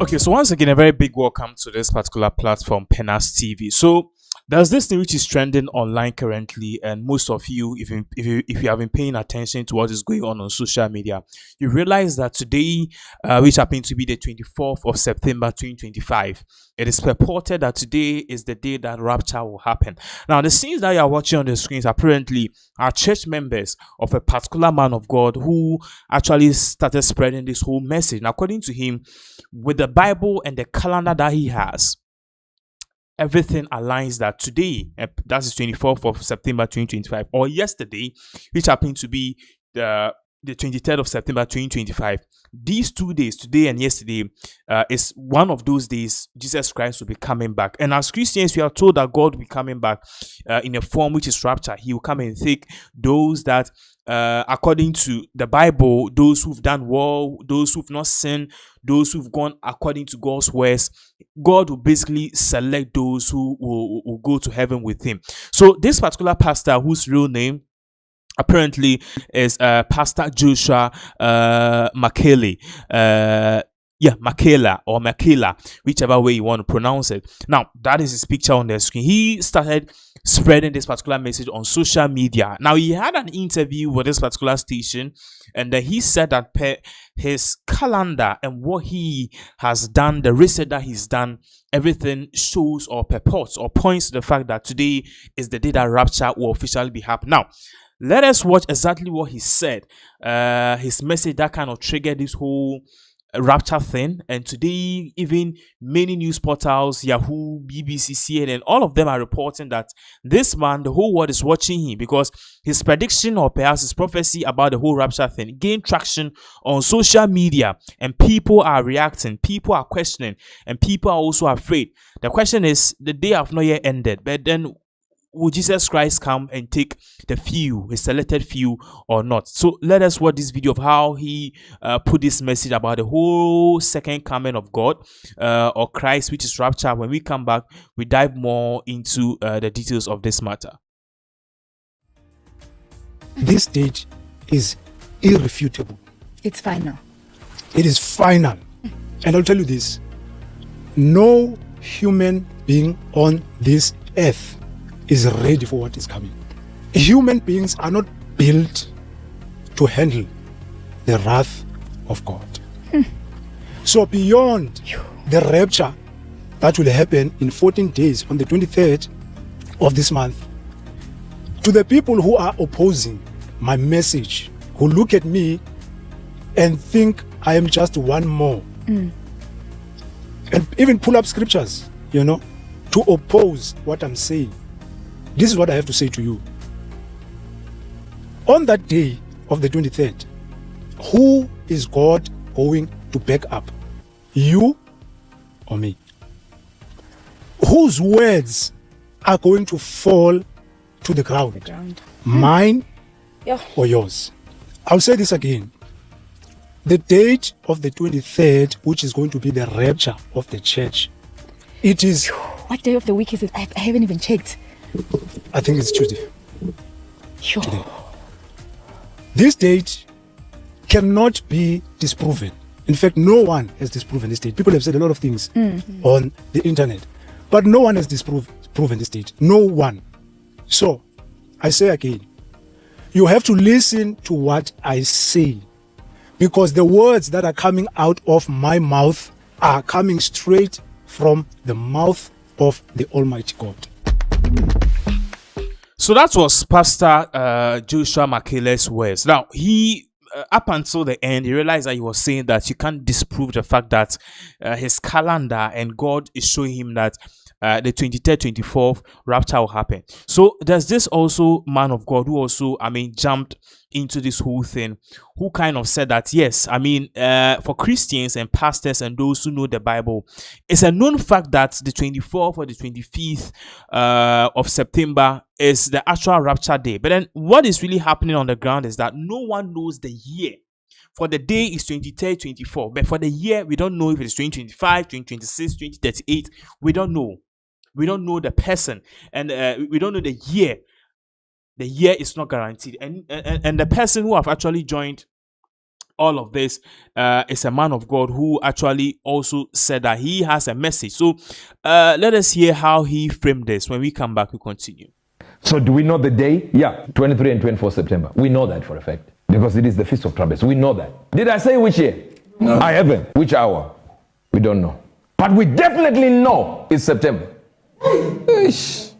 Okay, so once again, a very big welcome to this particular platform, Pinaxtv. So there's this thing which is trending online currently, and most of you, if you have been paying attention to what is going on social media, you realize that today, which happened to be the 24th of September 2025, it is purported that today is the day that rapture will happen. Now, the scenes that you are watching on the screens apparently are church members of a particular man of God who actually started spreading this whole message. And according to him, with the Bible and the calendar that he has, everything aligns that today, that is 24th of September 2025, or yesterday, which happened to be the 23rd of September 2025, these 2 days, today and yesterday, is one of those days Jesus Christ will be coming back. And as Christians, we are told that God will be coming back in a form which is rapture. He will come and take those that, according to the Bible, those who've done well, those who've not sinned, those who've gone according to God's words. God will basically select those who will go to heaven with him. So this particular pastor, whose real name apparently is Pastor Joshua Mhlakela. Mhlakela or Mhlakela, whichever way you want to pronounce it. Now, that is his picture on the screen. He started spreading this particular message on social media. Now, he had an interview with this particular station, and he said that his calendar and what he has done, the research that he's done, everything shows or purports or points to the fact that today is the day that rapture will officially be happening. Now, let us watch exactly what he said. His message that kind of triggered this whole rapture thing. And today, even many news portals, Yahoo, BBC, CNN, all of them are reporting that this man, the whole world is watching him, because his prediction or perhaps his prophecy about the whole rapture thing gained traction on social media, and people are reacting, people are questioning, and people are also afraid. The question is, the day have not yet ended, but then will Jesus Christ come and take the few, his selected few, or not? So let us watch this video of how he put this message about the whole second coming of God or Christ, which is rapture. When we come back, we dive more into the details of this matter. This date is irrefutable. It's final. It is final. And I'll tell you this. No human being on this earth is ready for what is coming. Human beings are not built to handle the wrath of God. So beyond the rapture that will happen in 14 days on the 23rd of this month, to the people who are opposing my message, who look at me and think I am just one more, and even pull up scriptures, to oppose what I'm saying, this is what I have to say to you. On that day of the 23rd, who is God going to back up? You or me? Whose words are going to fall to the ground? Mine or yours? I'll say this again. The date of the 23rd, which is going to be the rapture of the church, it is... What day of the week is it? I haven't even checked. I think it's Tuesday. Sure. Today. This date cannot be disproven. In fact, no one has disproven this date. People have said a lot of things on the internet, but no one has disproven this date. No one. So, I say again, you have to listen to what I say, because the words that are coming out of my mouth are coming straight from the mouth of the Almighty God. So that was Pastor Joshua Mhlakela's words. Now, he, up until the end, he realized that he was saying that you can't disprove the fact that his calendar and God is showing him that the 23rd, 24th rapture will happen. So there's this also man of God who also, jumped into this whole thing, who kind of said that, yes, for Christians and pastors and those who know the Bible, it's a known fact that the 24th or the 25th of September is the actual rapture day. But then what is really happening on the ground is that no one knows the year. For the day is 23rd, 24, but for the year, we don't know if it's 2025, 2026, 2038. We don't know. We don't know the person, and we don't know the year. The year is not guaranteed, and the person who have actually joined all of this is a man of God who actually also said that he has a message. So let us hear how he framed this. When we come back, we continue. So do we know the day? Yeah, 23 and 24 September. We know that for a fact because it is the Feast of Trumpets. We know that. Did I say which year? No. I haven't. Which hour? We don't know. But we definitely know it's September. This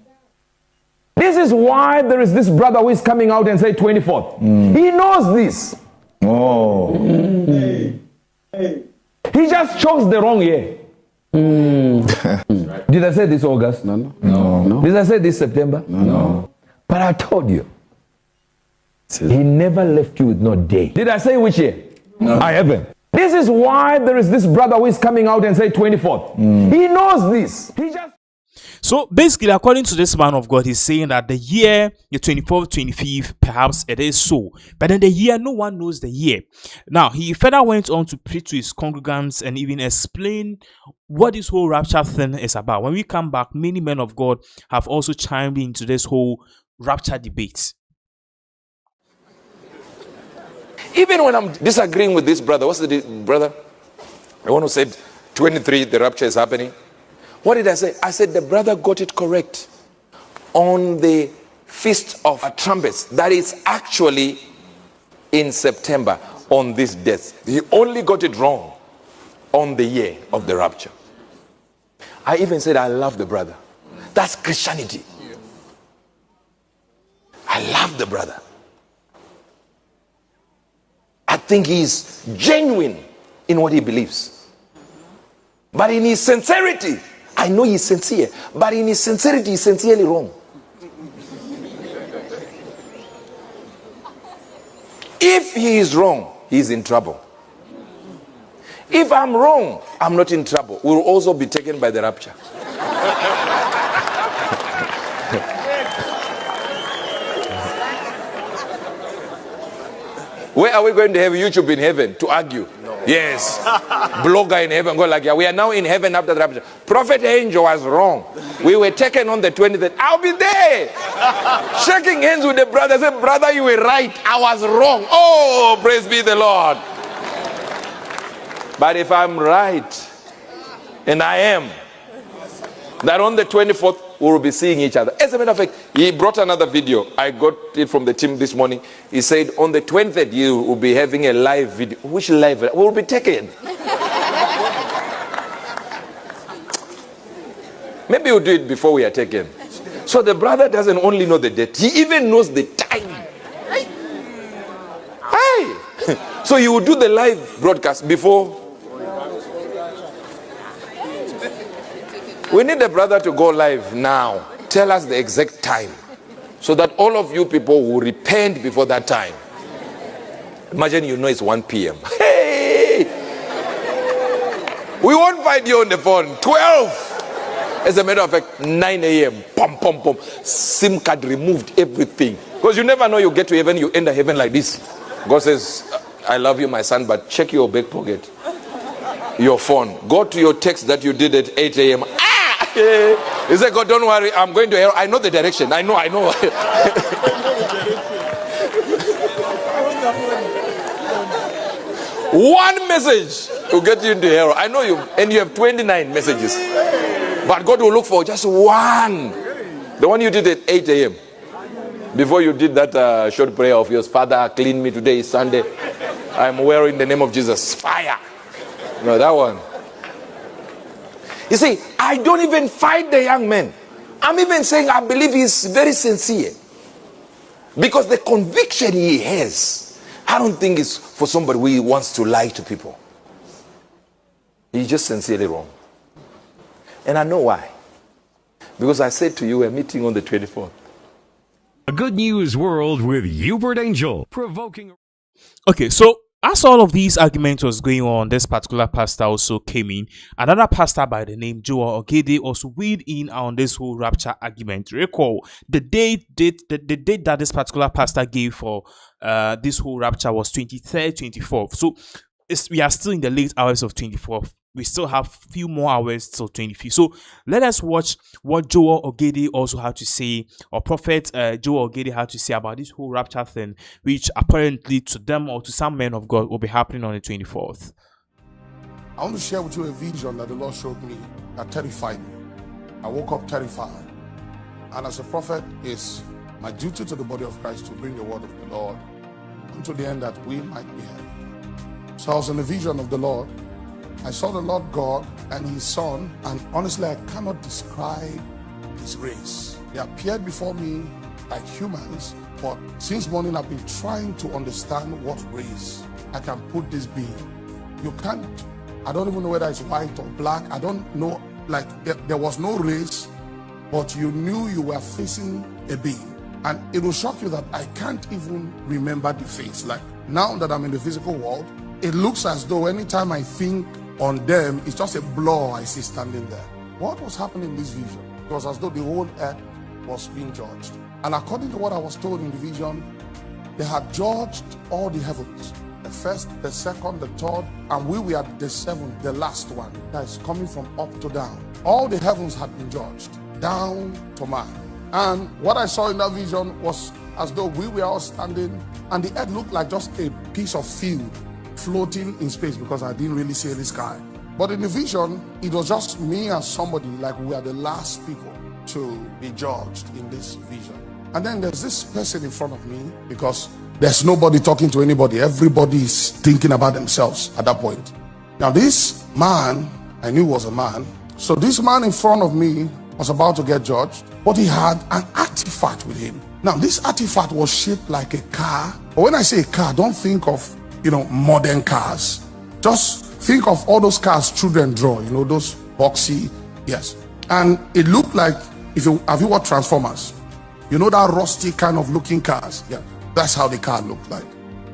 is why there is this brother who is coming out and say 24th. He knows this. Oh. He just chose the wrong year. Did I say this August? No. Did I say this September? No. But I told you. He never left you with no day. Did I say which year? No. I haven't. This is why there is this brother who is coming out and say 24th. He knows this. He just... So basically, according to this man of God, he's saying that the year, the 24th, 25th, perhaps it is so. But then the year, no one knows the year. Now, he further went on to preach to his congregants and even explain what this whole rapture thing is about. When we come back, many men of God have also chimed into this whole rapture debate. Even when I'm disagreeing with this brother, what's the brother? The one who said 23, the rapture is happening. What did I say? I said the brother got it correct on the Feast of Trumpets. That is actually in September on this death. He only got it wrong on the year of the rapture. I even said I love the brother. That's Christianity. I love the brother. I think he's genuine in what he believes. But in his sincerity, I know he's sincere, but in his sincerity, he's sincerely wrong. If he is wrong, he's in trouble. If I'm wrong, I'm not in trouble. We'll also be taken by the rapture. Where are we going to have YouTube in heaven to argue? No. Yes. Blogger in heaven go like, yeah, we are now in heaven after the rapture. Prophet Angel was wrong. We were taken on the 23rd. I'll be there. Shaking hands with the brother. I said, brother, you were right. I was wrong. Oh, praise be the Lord. But if I'm right, and I am, that on the 24th, we will be seeing each other. As a matter of fact, he brought another video. I got it from the team this morning. He said, on the 20th, you will be having a live video. Which live? We will be taken. Maybe we'll do it before we are taken. So the brother doesn't only know the date. He even knows the time. Hey! So you will do the live broadcast before. We need the brother to go live now. Tell us the exact time so that all of you people will repent before that time. Imagine you know it's 1 p.m. Hey! We won't find you on the phone. 12. As a matter of fact, 9 a.m. Pum, pum, pum. SIM card removed, everything. Because you never know you get to heaven, you enter heaven like this. God says, I love you, my son, but check your back pocket. Your phone. Go to your text that you did at 8 a.m. He said, God, don't worry, I'm going to hell. I know the direction. I know. One message will get you into hell. I know you, and you have 29 messages. But God will look for just one. The one you did at 8 a.m. Before you did that short prayer of yours, Father, clean me, today is Sunday. I'm wearing the name of Jesus. Fire. No, that one. You see, I don't even fight the young man. I'm even saying I believe he's very sincere. Because the conviction he has, I don't think it's for somebody who wants to lie to people. He's just sincerely wrong. And I know why. Because I said to you, we're meeting on the 24th. A good news world with Hubert Angel. Provoking. Okay, so as all of these arguments was going on, this particular pastor also came in. Another pastor by the name Joel Ogede also weighed in on this whole rapture argument. Recall the date that this particular pastor gave for this whole rapture was 23rd, 24th. So we are still in the late hours of 24th. we still have few more hours till 25th. So let us watch what Joel Ogede also had to say, or Prophet Joel Ogede had to say about this whole rapture thing, which apparently to them or to some men of God will be happening on the 24th. I want to share with you a vision that the Lord showed me that terrified me. I woke up terrified. And as a prophet, it's my duty to the body of Christ to bring the word of the Lord unto the end that we might be heard. So I was in a vision of the Lord. I saw the Lord God and his son, and honestly, I cannot describe his race. They appeared before me like humans, but since morning I've been trying to understand what race I can put this being. You can't, I don't even know whether it's white or black. I don't know, like there was no race, but you knew you were facing a being. And it will shock you that I can't even remember the face. Like now that I'm in the physical world, it looks as though anytime I think on them, it's just a blur I see standing there. What was happening in this vision? It was as though the whole earth was being judged. And according to what I was told in the vision, they had judged all the heavens. The first, the second, the third, and we were the seventh, the last one that is coming from up to down. All the heavens had been judged, down to man. And what I saw in that vision was as though we were all standing, and the earth looked like just a piece of field floating in space, because I didn't really see the sky. But in the vision, it was just me and somebody, like we are the last people to be judged in this vision. And then there's this person in front of me, because there's nobody talking to anybody. Everybody is thinking about themselves at that point. Now this man, I knew was a man. So this man in front of me was about to get judged, but he had an artifact with him. Now this artifact was shaped like a car. But when I say a car, don't think of, modern cars. Just think of all those cars children draw, those boxy, yes. And it looked like, have you watched Transformers? That rusty kind of looking cars? Yeah, that's how the car looked like.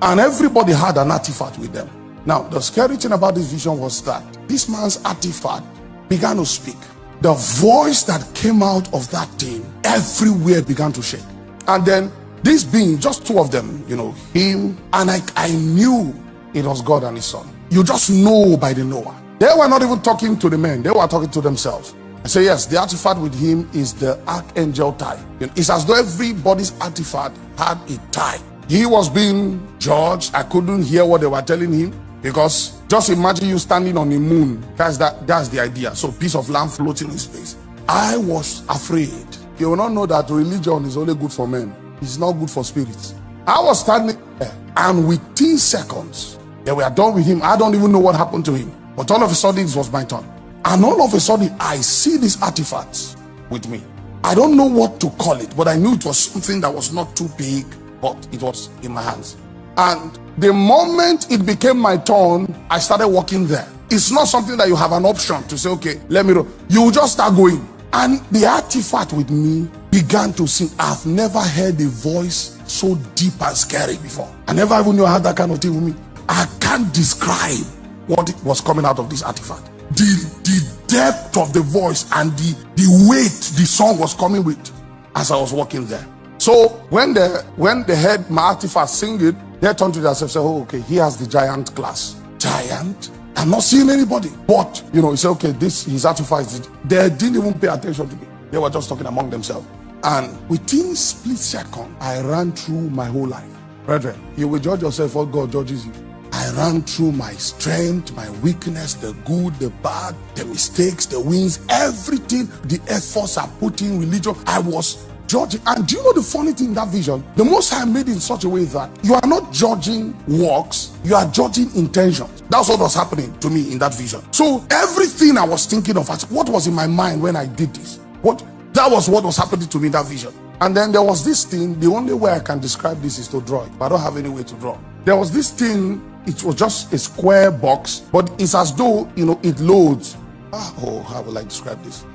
And everybody had an artifact with them. Now, the scary thing about this vision was that this man's artifact began to speak. The voice that came out of that thing, everywhere began to shake. And then this being, just two of them, him, and I knew it was God and his son. You just know by the knower. They were not even talking to the men, they were talking to themselves. I say, yes, the artifact with him is the archangel type. It's as though everybody's artifact had a type. He was being judged. I couldn't hear what they were telling him, because just imagine you standing on the moon. That's the idea. So piece of land floating in space. I was afraid. You will not know that religion is only good for men. It's not good for spirits. I was standing there, and within seconds, they were done with him. I don't even know what happened to him. But all of a sudden, it was my turn. And all of a sudden, I see these artifacts with me. I don't know what to call it, but I knew it was something that was not too big, but it was in my hands. And the moment it became my turn, I started walking there. It's not something that you have an option to say, okay, let me roll. You just start going. And the artifact with me began to sing. I've never heard a voice so deep and scary before. I never even knew I had that kind of thing with me. I can't describe what it was coming out of this artifact. The depth of the voice and the weight the song was coming with as I was walking there. So when they heard my artifact sing it, they turned to themselves and said, oh, okay, he has the giant class. Giant? I'm not seeing anybody. But, he said, okay, his artifact, they didn't even pay attention to me. They were just talking among themselves. And within a split second, I ran through my whole life. Brethren, you will judge yourself what God judges you. I ran through my strength, my weakness, the good, the bad, the mistakes, the wins, everything, the efforts I put in religion. I was judging. And do you know the funny thing in that vision? The Most High made it in such a way that you are not judging works, you are judging intentions. That's what was happening to me in that vision. So everything I was thinking of, what was in my mind when I did this? That was what was happening to me in that vision. And then there was this thing, the only way I can describe this is to draw it, but I don't have any way to draw. There was this thing, it was just a square box, but it's as though, it loads. How will I describe this?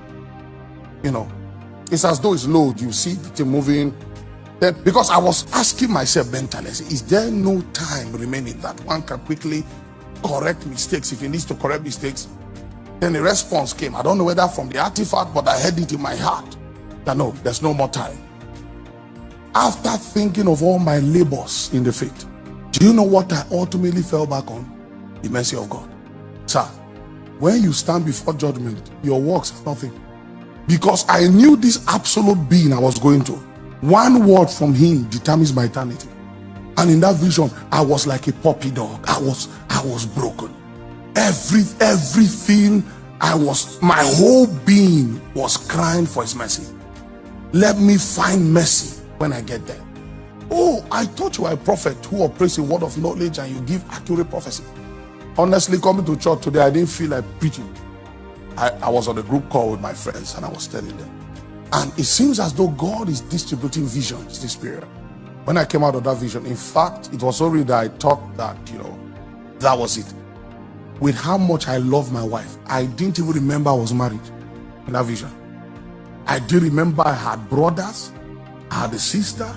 It's as though it's loads. You see it moving. Then, because I was asking myself mentally, is there no time remaining that one can quickly correct mistakes if he needs to correct mistakes? Then the response came. I don't know whether from the artifact, but I heard it in my heart that no, there's no more time. After thinking of all my labors in the faith, do you know what I ultimately fell back on? The mercy of God. Sir, when you stand before judgment, your works are nothing. Because I knew this absolute being I was going to. One word from him determines my eternity. And in that vision, I was like a puppy dog. I was broken. Everything my whole being was crying for his mercy. Let me find mercy when I get there. Oh, I thought you were a prophet who operates in word of knowledge and you give accurate prophecy. Honestly, coming to church today, I didn't feel like preaching. I was on a group call with my friends and I was telling them. And it seems as though God is distributing visions this period. When I came out of that vision, in fact, it was already that I thought that, that was it. With how much I love my wife, I didn't even remember I was married in that vision. I did remember I had brothers, I had a sister.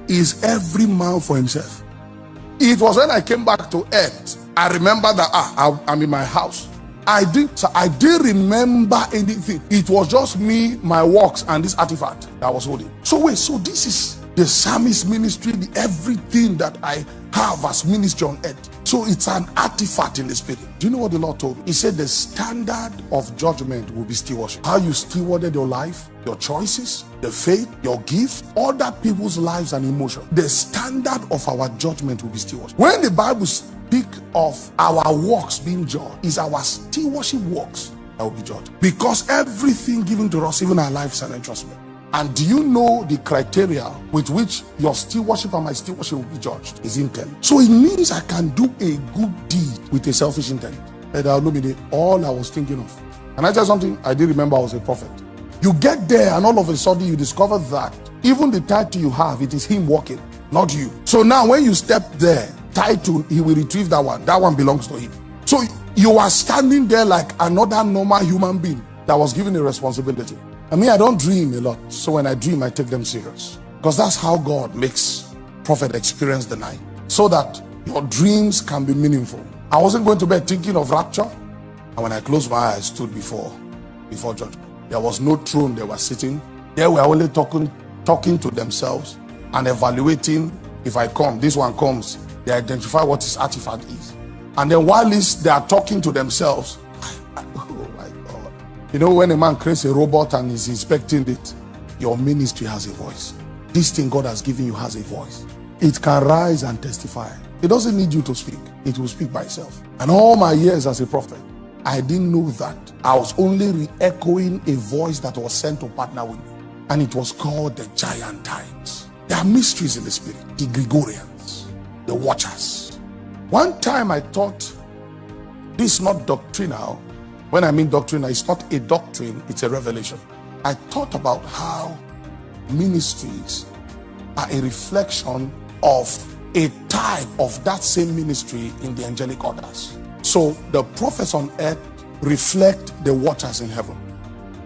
Is every man for himself. It was when I came back to earth, I remember that I'm in my house. I didn't remember anything. It was just me, my works, and this artifact that I was holding. So this is the psalmist ministry, everything that I have as ministry on earth. So it's an artifact in the spirit. Do you know what the Lord told me? He said the standard of judgment will be stewardship. How you stewarded your life, your choices, the faith, your gift, other people's lives and emotions. The standard of our judgment will be stewardship. When the Bible speaks of our works being judged, it's our stewardship works that will be judged. Because everything given to us, even our lives, are entrustment. And do you know the criteria with which your stewardship and my stewardship will be judged? Is intent. So it means I can do a good deed with a selfish intent. And that'll be all I was thinking of. And I tell you something, I did remember I was a prophet. You get there and all of a sudden you discover that even the title you have, it is him walking, not you. So now when you step there, title, he will retrieve that one. That one belongs to him. So you are standing there like another normal human being that was given a responsibility. I mean, I don't dream a lot. So when I dream, I take them serious. Because that's how God makes prophet experience the night. So that your dreams can be meaningful. I wasn't going to bed thinking of rapture. And when I closed my eyes, I stood before judgment. There was no throne they were sitting. They were only talking to themselves and evaluating. If I come, this one comes. They identify what his artifact is. And then while they are talking to themselves, oh my God. You know, when a man creates a robot and is inspecting it, your ministry has a voice. This thing God has given you has a voice. It can rise and testify. It doesn't need you to speak. It will speak by itself. And all my years as a prophet, I didn't know that. I was only re-echoing a voice that was sent to partner with me. And it was called the giant times. There are mysteries in the spirit. The Gregorians, the watchers. One time I thought, this is not doctrinal. When I mean doctrinal, it's not a doctrine, it's a revelation. I thought about how ministries are a reflection of a type of that same ministry in the angelic orders. So the prophets on earth reflect the watchers in heaven.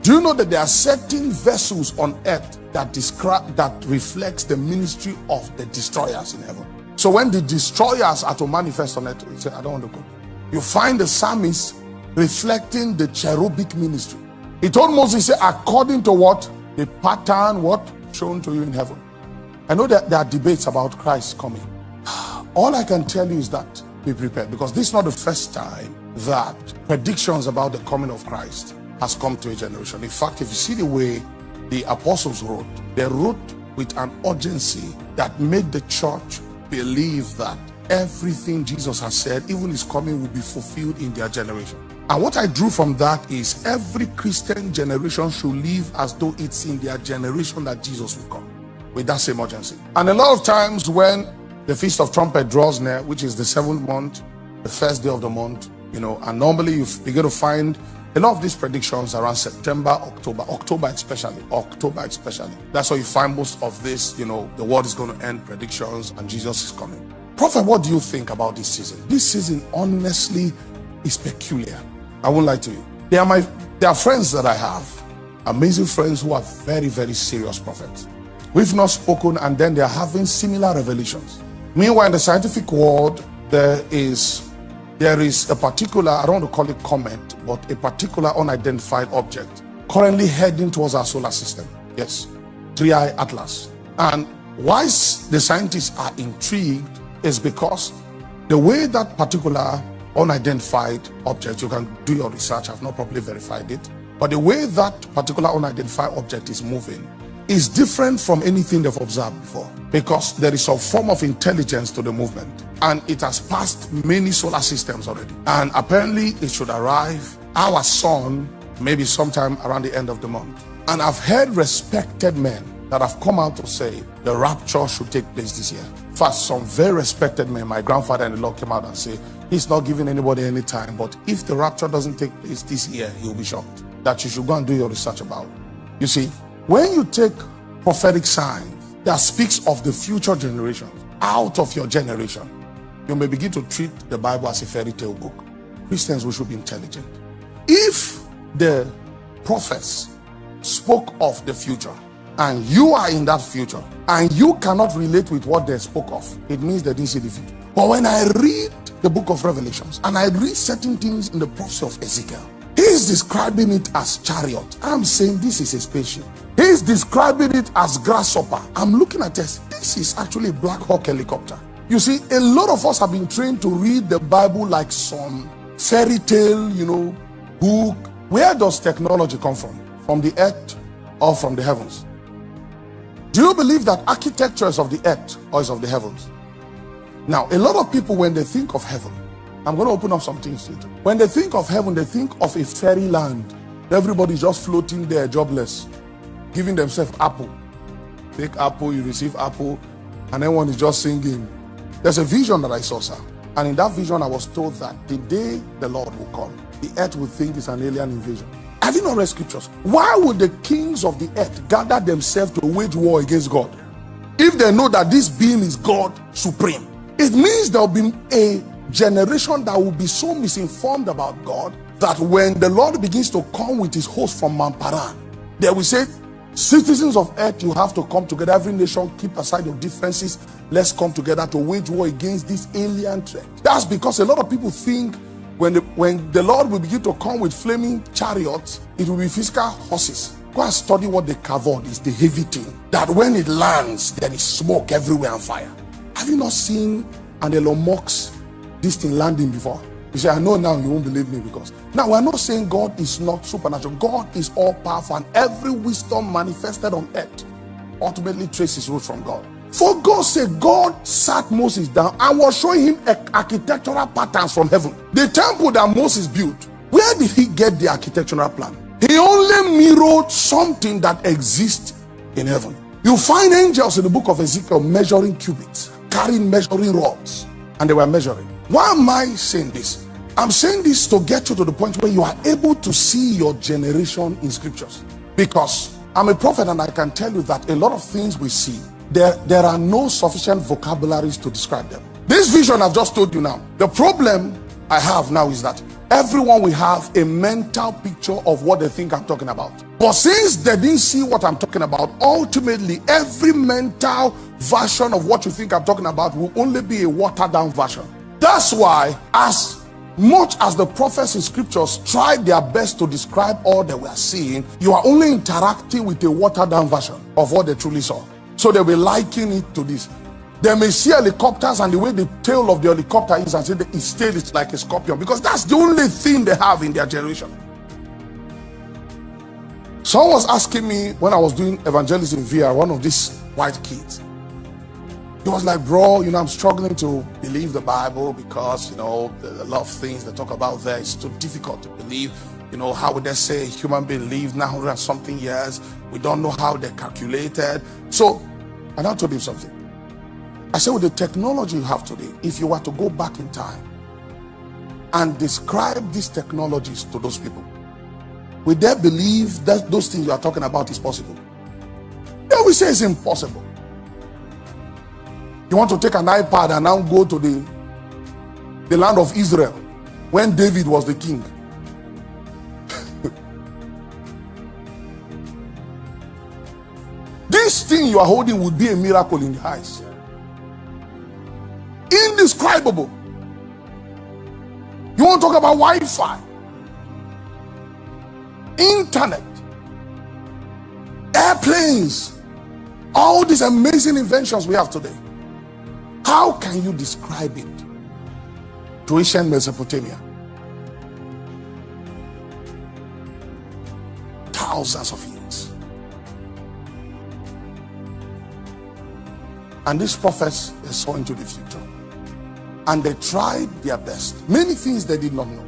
Do you know that there are certain vessels on earth that reflects the ministry of the destroyers in heaven? So when the destroyers are to manifest on earth, you say, I don't want to go. You find the psalmist reflecting the cherubic ministry. He told Moses, say, according to what? The pattern, what? Shown to you in heaven. I know that there are debates about Christ coming. All I can tell you is that be prepared, because this is not the first time that predictions about the coming of Christ has come to a generation. In fact, if you see the way the apostles wrote, they wrote with an urgency that made the church believe that everything Jesus has said, even his coming, will be fulfilled in their generation. And what I drew from that is every Christian generation should live as though it's in their generation that Jesus will come, with that same urgency. And a lot of times when the Feast of Trumpet draws near, which is the 7th month, the first day of the month, and normally you begin to find a lot of these predictions around September, October especially. That's why you find most of this, the world is going to end predictions and Jesus is coming. Prophet, what do you think about this season? This season, honestly, is peculiar. I won't lie to you. There are friends that I have, amazing friends who are very, very serious prophets. We've not spoken and then they're having similar revelations. Meanwhile, in the scientific world, there is a particular, I don't want to call it comet, but a particular unidentified object currently heading towards our solar system. Yes, 3i Atlas. And why the scientists are intrigued is because the way that particular unidentified object. You can do your research. I've not properly verified it. But the way that particular unidentified object is moving is different from anything they've observed before, because there is a form of intelligence to the movement, and it has passed many solar systems already. And apparently it should arrive our sun maybe sometime around the end of the month. And I've heard respected men that have come out to say the rapture should take place this year. First, some very respected men, my grandfather-in-law, came out and said he's not giving anybody any time, but if the rapture doesn't take place this year, he'll be shocked. That you should go and do your research about. You see, when you take prophetic signs that speaks of the future generations out of your generation, you may begin to treat the Bible as a fairy tale book. Christians, we should be intelligent. If the prophets spoke of the future and you are in that future and you cannot relate with what they spoke of, it means they didn't see the future. But when I read the book of Revelations and I read certain things in the prophecy of Ezekiel, he's describing it as chariot. I'm saying this is a spaceship. He's describing it as grasshopper. I'm looking at this. This is actually a Black Hawk helicopter. You see, a lot of us have been trained to read the Bible like some fairy tale, book. Where does technology come from? From the earth or from the heavens? Do you believe that architecture is of the earth or is of the heavens? Now, a lot of people, when they think of heaven, I'm going to open up some things later. When they think of heaven, they think of a fairy land. Everybody's just floating there, jobless, giving themselves apple. Take apple, you receive apple, and everyone is just singing. There's a vision that I saw, sir. And in that vision, I was told that the day the Lord will come, the earth will think it's an alien invasion. Have you not read scriptures? Why would the kings of the earth gather themselves to wage war against God if they know that this being is God supreme? It means there will be a generation that will be so misinformed about God that when the Lord begins to come with his host from Mount Paran, they will say, citizens of earth, you have to come together. Every nation, keep aside your differences. Let's come together to wage war against this alien threat. That's because a lot of people think when the Lord will begin to come with flaming chariots, it will be physical horses. Go and study what the kavod is, the heavy thing, that when it lands, there is smoke everywhere and fire. Have you not seen an Elon Musk this thing landing before? You say, I know now, you won't believe me, because now we're not saying God is not supernatural. God is all powerful, and every wisdom manifested on earth ultimately traces roots from God. For God's sake, God sat Moses down and was showing him architectural patterns from heaven. The temple that Moses built, where did he get the architectural plan? He only mirrored something that exists in heaven. You find angels in the book of Ezekiel measuring cubits, carrying measuring rods, and they were measuring. Why am I saying this? I'm saying this to get you to the point where you are able to see your generation in scriptures. Because I'm a prophet and I can tell you that a lot of things we see, there are no sufficient vocabularies to describe them. This vision I've just told you now, the problem I have now is that everyone will have a mental picture of what they think I'm talking about. But since they didn't see what I'm talking about, ultimately every mental version of what you think I'm talking about will only be a watered down version. That's why, as much as the prophets in scriptures tried their best to describe all they were seeing, you are only interacting with a watered down version of what they truly saw. So they will liken it to this. They may see helicopters and the way the tail of the helicopter is, and say that its tail is like a scorpion, because that's the only thing they have in their generation. Someone was asking me when I was doing evangelism in VR, one of these white kids. He was like, bro, I'm struggling to believe the Bible because, a lot of things they talk about there is too difficult to believe. How would they say a human being lived 900 and something years? We don't know how they calculated. So, and I told him something. I said, with the technology you have today, if you were to go back in time and describe these technologies to those people, would they believe that those things you are talking about is possible? They will say it's impossible. You want to take an iPad and now go to the land of Israel when David was the king. This thing you are holding would be a miracle in your eyes. Indescribable. You want to talk about Wi-Fi, internet, airplanes, all these amazing inventions we have today. How can you describe it? to ancient Mesopotamia. Thousands of years. And these prophets, they saw into the future. And they tried their best. Many things they did not know.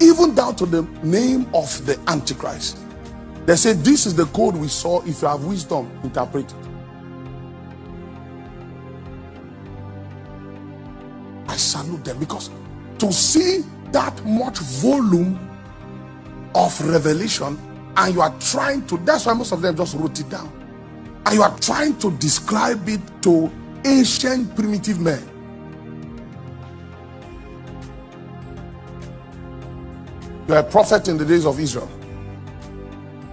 Even down to the name of the Antichrist. They said, this is the code we saw. If you have wisdom, interpret it. I salute them, because to see that much volume of revelation, and you are trying to, that's why most of them just wrote it down, and you are trying to describe it to ancient primitive men. You are a prophet in the days of Israel.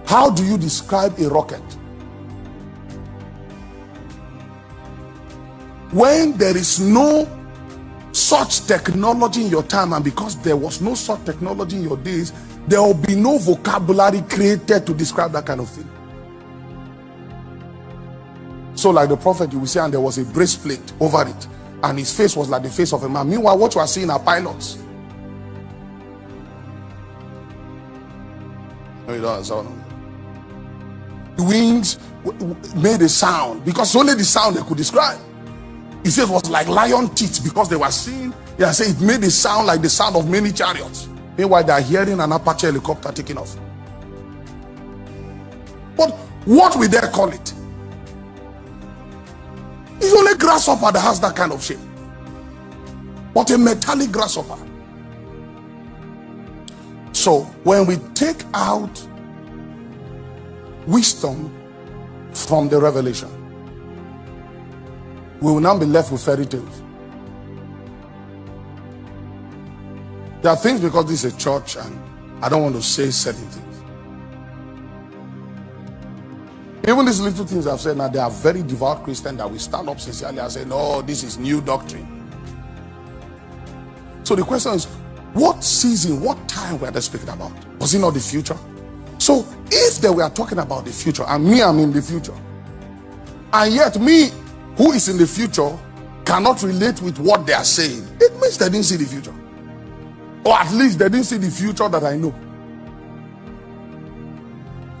How do you describe a rocket? When there is no such technology in your time, and because there was no such technology in your days, there will be no vocabulary created to describe that kind of thing. So like the prophet, you will see, and there was a breastplate over it, and his face was like the face of a man. Meanwhile, what you are seeing are pilots. No, you don't understand. The wings made a sound, because only the sound they could describe. He said it was like lion teeth, because they were seeing, they are saying it made a sound like the sound of many chariots. Meanwhile, they are hearing an Apache helicopter taking off. But what will they call it? It's only grasshopper that has that kind of shape. But a metallic grasshopper. So when we take out wisdom from the revelation, we will now be left with fairy tales. There are things, because this is a church and I don't want to say certain things. Even these little things I've said now, they are very devout Christians that will stand up sincerely and say, no, this is new doctrine. So the question is, what season, what time were they speaking about? Was it not the future? So if they were talking about the future, and me, I'm in the future, and yet me, who is in the future, cannot relate with what they are saying, it means they didn't see the future. Or at least they didn't see the future that I know.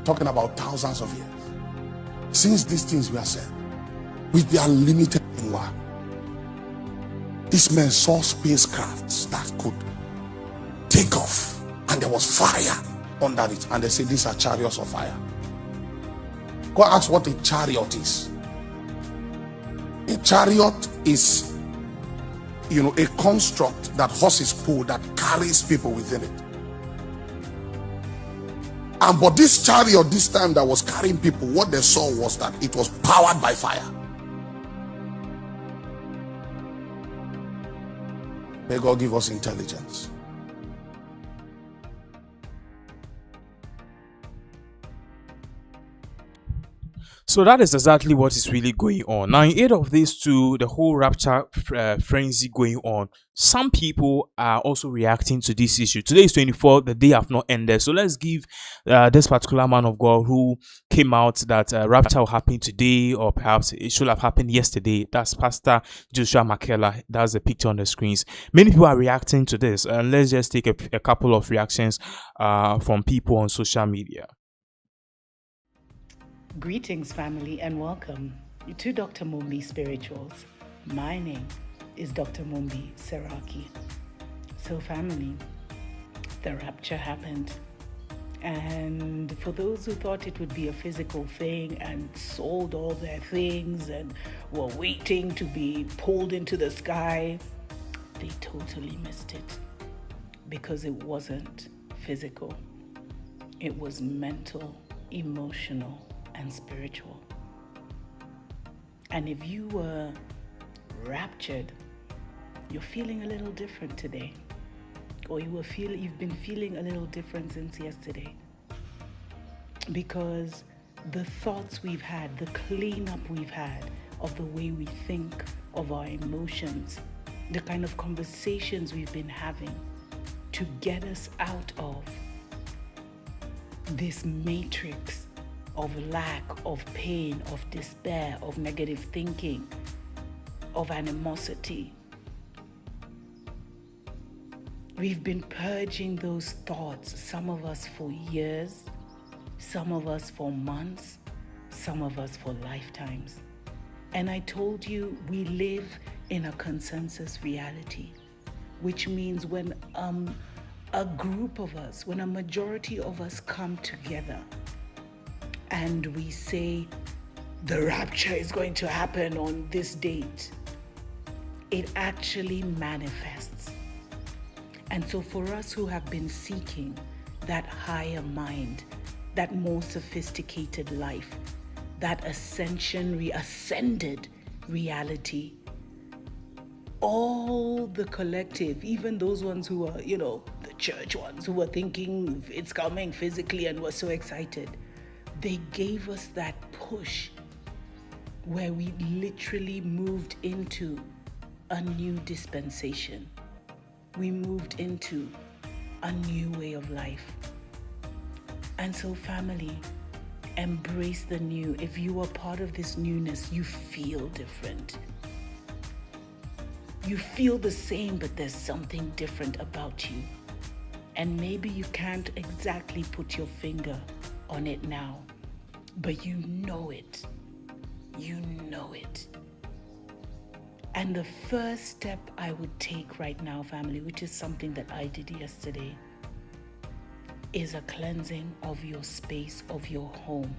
Talking about thousands of years since these things were said, with their limited power, these men saw spacecrafts that could take off, and there was fire under it, and they say these are chariots of fire. Go ask what a chariot is. A chariot is, a construct that horses pull, that carries people within it. But this chariot, this time that was carrying people, what they saw was that it was powered by fire. May God give us intelligence. So that is exactly what is really going on. Now, in aid of this too, the whole rapture frenzy going on, some people are also reacting to this issue. Today is 24th, the day have not ended. So let's give this particular man of God who came out that rapture will happen today, or perhaps it should have happened yesterday. That's Pastor Joshua Mhlakela. That's the picture on the screens. Many people are reacting to this. And let's just take a couple of reactions from people on social media. Greetings, family, and welcome to Dr. Mumbi Spirituals. My name is Dr. Mumbi Seraki. So, family, the rapture happened. And for those who thought it would be a physical thing and sold all their things and were waiting to be pulled into the sky, they totally missed it, because it wasn't physical. It was mental, emotional, and spiritual. And if you were raptured, you're feeling a little different today, or you've been feeling a little different since yesterday, because the thoughts we've had, the cleanup we've had of the way we think, of our emotions, the kind of conversations we've been having to get us out of this matrix of lack, of pain, of despair, of negative thinking, of animosity. We've been purging those thoughts, some of us for years, some of us for months, some of us for lifetimes. And I told you we live in a consensus reality, which means when a group of us, when a majority of us come together and we say the rapture is going to happen on this date, it actually manifests. And so for us who have been seeking that higher mind, that more sophisticated life, that ascended reality, all the collective, even those ones who are, the church ones who were thinking it's coming physically and were so excited, they gave us that push where we literally moved into a new dispensation. We moved into a new way of life. And so, family, embrace the new. If you are part of this newness, you feel different. You feel the same, but there's something different about you. And maybe you can't exactly put your finger on it now, but you know it. You know it. And the first step I would take right now, family, which is something that I did yesterday, is a cleansing of your space, of your home.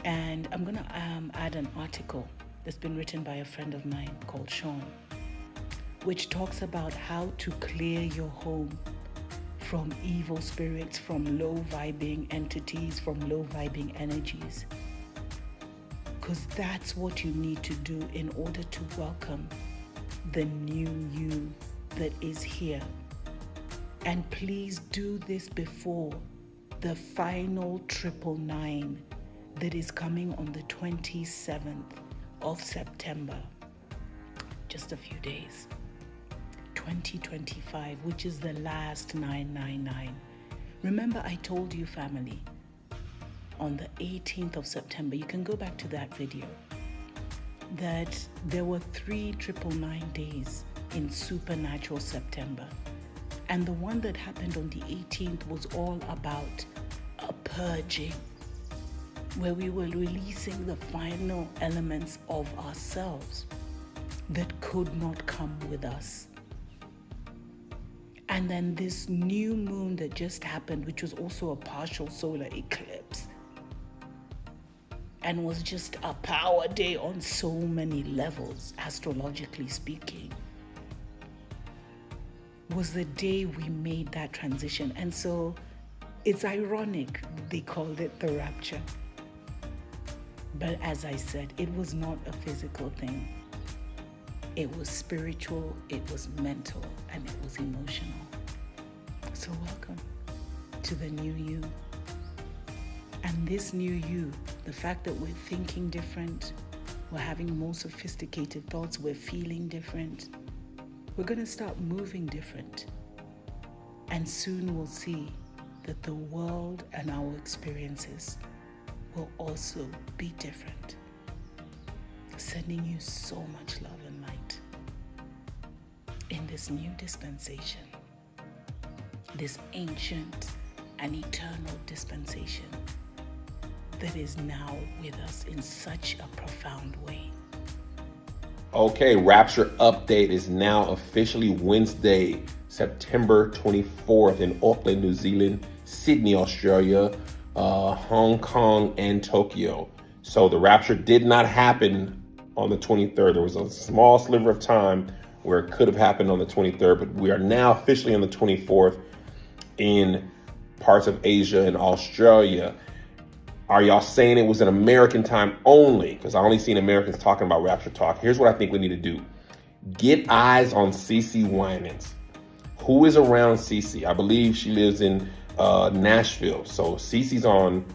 And I'm going to add an article that's been written by a friend of mine called Sean, which talks about how to clear your home from evil spirits, from low-vibing entities, from low-vibing energies. Because that's what you need to do in order to welcome the new you that is here. And please do this before the final 999 that is coming on the 27th of September. Just a few days. 2025, which is the last 999. Remember, I told you, family, on the 18th of September, you can go back to that video, that there were 3 999 days in supernatural September. And the one that happened on the 18th was all about a purging, where we were releasing the final elements of ourselves that could not come with us. And then this new moon that just happened, which was also a partial solar eclipse, and was just a power day on so many levels, astrologically speaking, was the day we made that transition. And so it's ironic they called it the rapture. But as I said, it was not a physical thing. It was spiritual, it was mental, and it was emotional. So welcome to the new you. And this new you, the fact that we're thinking different, we're having more sophisticated thoughts, we're feeling different, we're going to start moving different. And soon we'll see that the world and our experiences will also be different. Sending you so much love and light in this new dispensation, this ancient and eternal dispensation that is now with us in such a profound way. Okay, Rapture update is now officially Wednesday, September 24th in Auckland, New Zealand, Sydney, Australia, Hong Kong, and Tokyo. So the Rapture did not happen on the 23rd. There was a small sliver of time where it could have happened on the 23rd, but we are now officially on the 24th in parts of Asia and Australia. Are y'all saying it was an American time only? Because I only seen Americans talking about Rapture talk. Here's what I think we need to do. Get eyes on CeCe Winans. Who is around CeCe? I believe she lives in Nashville. So CeCe's on,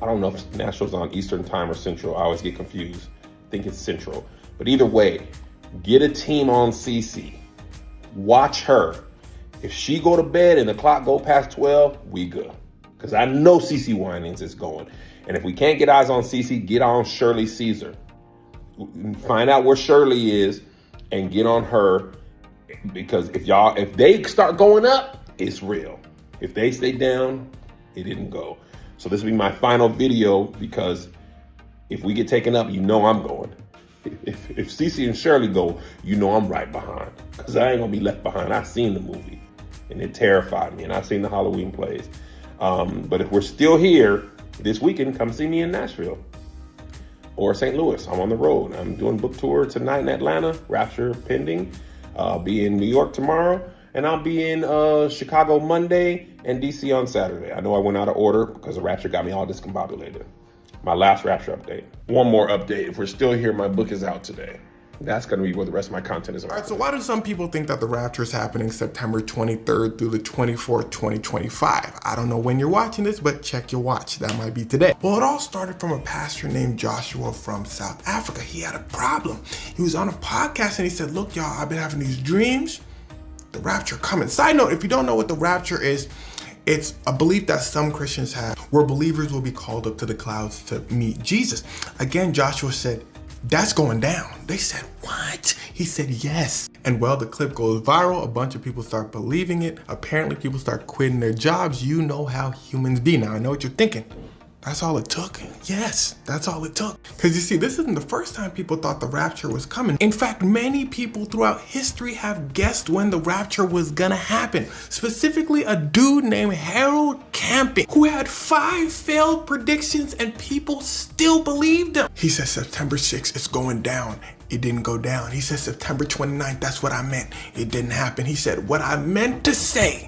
I don't know if Nashville's on Eastern time or Central. I always get confused. I think it's Central. But either way, get a team on CeCe. Watch her. If she go to bed and the clock go past 12, we good. Because I know CeCe Winans is going. And if we can't get eyes on CeCe, get on Shirley Caesar. Find out where Shirley is and get on her Because if they start going up, it's real. If they stay down, it didn't go. So this will be my final video, because if we get taken up, you know I'm going. If Cece and Shirley go, you know I'm right behind, because I ain't gonna be left behind. I've seen the movie and it terrified me, and I've seen the Halloween plays. But if we're still here this weekend, come see me in Nashville or St. Louis. I'm on the road. I'm doing book tour tonight in Atlanta, Rapture pending. I'll be in New York tomorrow, and I'll be in Chicago Monday and DC on Saturday. I know I went out of order because the Rapture got me all discombobulated. My last Rapture update. One more update. If we're still here, my book is out today. That's going to be where the rest of my content is. All right, so why do some people think that the Rapture is happening September 23rd through the 24th, 2025? I don't know when you're watching this, but check your watch. That might be today. Well, it all started from a pastor named Joshua from South Africa. He had a problem. He was on a podcast and he said, look, y'all, I've been having these dreams. The Rapture coming. Side note, if you don't know what the Rapture is, it's a belief that some Christians have where believers will be called up to the clouds to meet Jesus. Again, Joshua said, that's going down. They said, what? He said, yes. And well, the clip goes viral. A bunch of people start believing it. Apparently, people start quitting their jobs. You know how humans be. Now, I know what you're thinking. That's all it took. Yes, that's all it took. Because you see, this isn't the first time people thought the Rapture was coming. In fact, many people throughout history have guessed when the Rapture was gonna happen. Specifically, a dude named Harold Camping, who had 5 failed predictions and people still believed him. He said September 6th, it's going down. It didn't go down. He said September 29th, that's what I meant. It didn't happen. He said, what I meant to say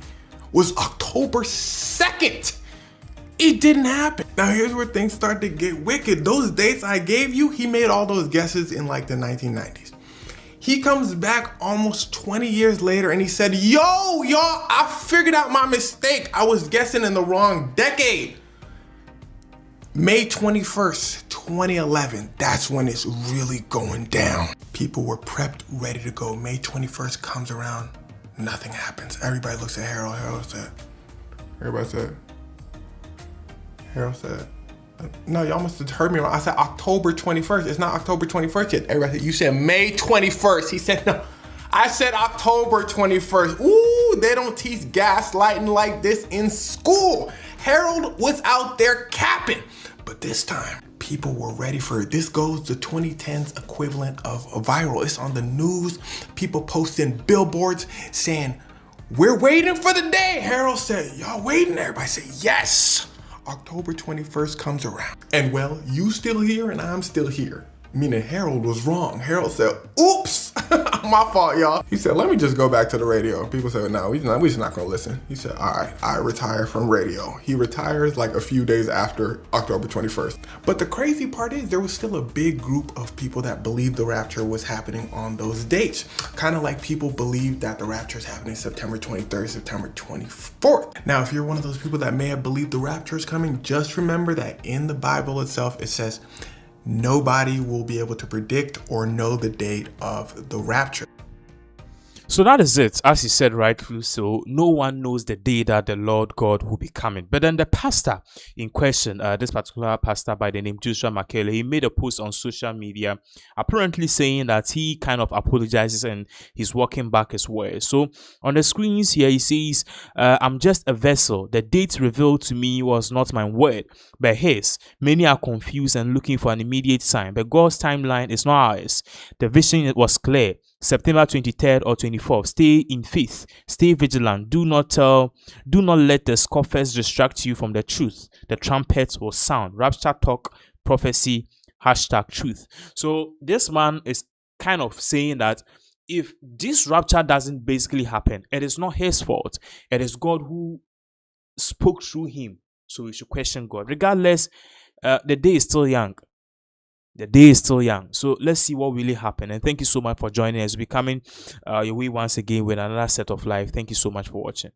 was October 2nd. It didn't happen. Now here's where things start to get wicked. Those dates I gave you, he made all those guesses in like the 1990s. He comes back almost 20 years later and he said, yo, y'all, I figured out my mistake. I was guessing in the wrong decade. May 21st, 2011, that's when it's really going down. People were prepped, ready to go. May 21st comes around, nothing happens. Everybody looks at Harold. Harold said, no, y'all must have heard me wrong. I said October 21st. It's not October 21st yet. Everybody said, you said May 21st. He said, no, I said October 21st. Ooh, they don't teach gaslighting like this in school. Harold was out there capping. But this time, people were ready for it. This goes to 2010's equivalent of a viral. It's on the news. People posting billboards saying, we're waiting for the day. Harold said, y'all waiting? Everybody said, yes. October 21st comes around. And well, you still here and I'm still here. Meaning Harold was wrong. Harold said, oops, my fault, y'all. He said, let me just go back to the radio. People said, no, we're just not gonna listen. He said, all right, I retire from radio. He retires like a few days after October 21st. But the crazy part is there was still a big group of people that believed the Rapture was happening on those dates. Kind of like people believed that the Rapture is happening September 23rd, September 24th. Now, if you're one of those people that may have believed the Rapture is coming, just remember that in the Bible itself, it says, nobody will be able to predict or know the date of the rapture. So that is it. As he said rightfully so, no one knows the day that the Lord God will be coming. But then the pastor in question, this particular pastor by the name Joshua Mhlakela, he made a post on social media apparently saying that he kind of apologizes and he's walking back his words. So on the screens here he says, I'm just a vessel. The date revealed to me was not my word, but his. Many are confused and looking for an immediate sign, but God's timeline is not ours. The vision was clear. September 23rd or 24th. Stay in faith. Stay vigilant. Do not let the scoffers distract you from the truth. The trumpet will sound. Rapture talk, prophecy, #truth. So this man is kind of saying that if this rapture doesn't basically happen, it is not his fault. It is God who spoke through him. So we should question God. Regardless, the day is still young. The day is still young. So let's see what really happened. And thank you so much for joining us. We'll be coming your way once again with another set of live. Thank you so much for watching.